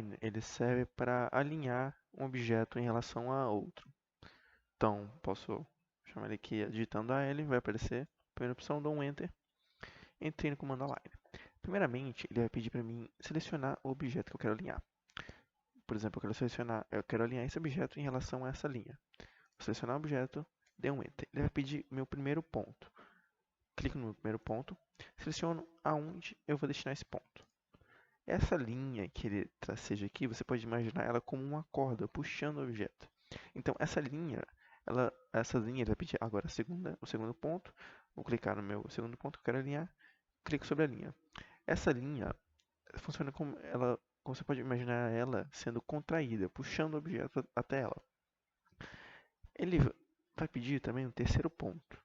align ele serve para alinhar um objeto em relação a outro. Então, posso chamar ele aqui digitando AL, vai aparecer. Primeira opção, dou um Enter, entrei no comando align. Primeiramente, ele vai pedir para mim selecionar o objeto que eu quero alinhar. Por exemplo, eu quero alinhar esse objeto em relação a essa linha. Vou selecionar o objeto, dei um Enter. Ele vai pedir meu primeiro ponto. Clico no meu primeiro ponto, seleciono aonde eu vou destinar esse ponto. Essa linha que ele traceja aqui, você pode imaginar ela como uma corda puxando o objeto. Então, essa linha ele vai pedir agora o segundo ponto. Vou clicar no meu segundo ponto que eu quero alinhar, clico sobre a linha. Essa linha funciona como você pode imaginar ela sendo contraída, puxando o objeto até ela. Ele vai pedir também um terceiro ponto.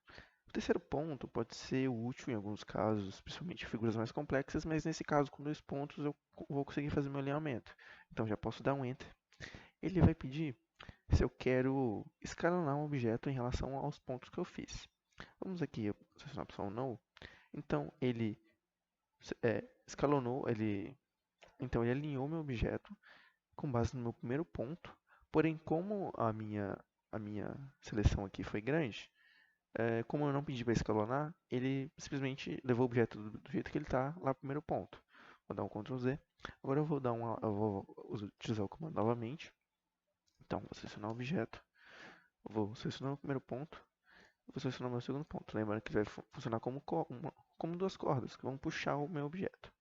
O terceiro ponto pode ser útil em alguns casos, principalmente figuras mais complexas, mas nesse caso, com dois pontos, eu vou conseguir fazer meu alinhamento. Então já posso dar um Enter. Ele vai pedir se eu quero escalonar um objeto em relação aos pontos que eu fiz. Vamos aqui selecionar a opção No. Então ele escalonou, então ele alinhou meu objeto com base no meu primeiro ponto. Porém, como a minha seleção aqui foi grande, como eu não pedi para escalonar, ele simplesmente levou o objeto do jeito que ele está lá no primeiro ponto. Vou dar um Ctrl Z. Agora eu vou utilizar o comando novamente. Então, vou selecionar o objeto, vou selecionar o primeiro ponto, vou selecionar o meu segundo ponto. Lembrando que ele vai funcionar como duas cordas que vão puxar o meu objeto.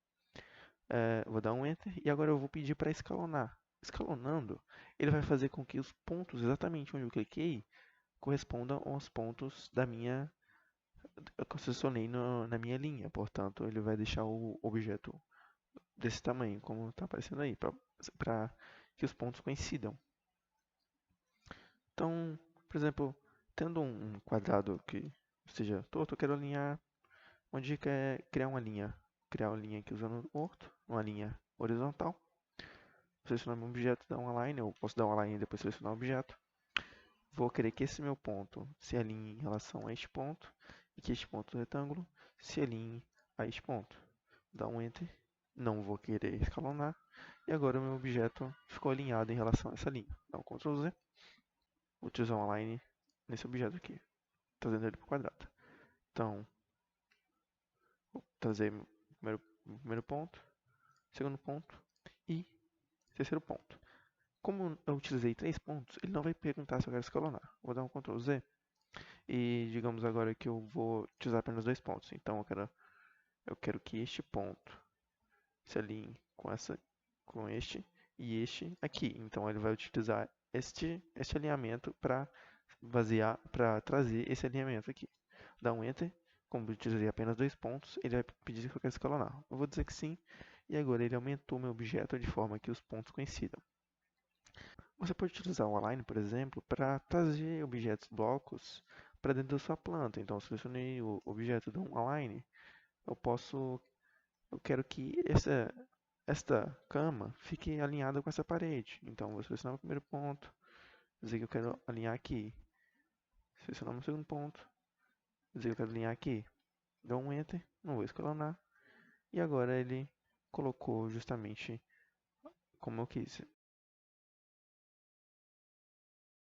Vou dar um Enter e agora eu vou pedir para escalonar. Escalonando, ele vai fazer com que os pontos exatamente onde eu cliquei correspondam aos pontos que eu selecionei na minha linha. Portanto, ele vai deixar o objeto desse tamanho, como está aparecendo aí, para que os pontos coincidam. Então, por exemplo, tendo um quadrado que esteja torto, eu quero alinhar. Uma dica é criar uma linha aqui usando o orto, uma linha horizontal. Selecionar meu objeto, dar um align, eu posso dar um align e depois selecionar o objeto. Vou querer que esse meu ponto se alinhe em relação a este ponto e que este ponto do retângulo se alinhe a este ponto. Dá um Enter, não vou querer escalonar e agora o meu objeto ficou alinhado em relação a essa linha. Dá um Ctrl Z, vou utilizar um align nesse objeto aqui, trazendo ele para o quadrado. Então, vou trazer o primeiro ponto, segundo ponto e terceiro ponto. Como eu utilizei 3 pontos, ele não vai perguntar se eu quero escalonar. Vou dar um Ctrl Z e digamos agora que eu vou utilizar apenas 2 pontos. Então eu quero que este ponto se alinhe com este e este aqui. Então ele vai utilizar este alinhamento para trazer esse alinhamento aqui. Dá um Enter. Como eu utilizei apenas 2 pontos, ele vai pedir que eu quero escalonar. Eu vou dizer que sim, e agora ele aumentou meu objeto de forma que os pontos coincidam. Você pode utilizar o Align, por exemplo, para trazer objetos blocos para dentro da sua planta. Então, eu selecionei o objeto do Align, eu quero que esta cama fique alinhada com essa parede. Então, vou selecionar o primeiro ponto, dizer que eu quero alinhar aqui. Selecionar o segundo ponto, dizer que eu quero alinhar aqui. Dou um Enter, não vou escalonar. E agora ele colocou justamente como eu quis.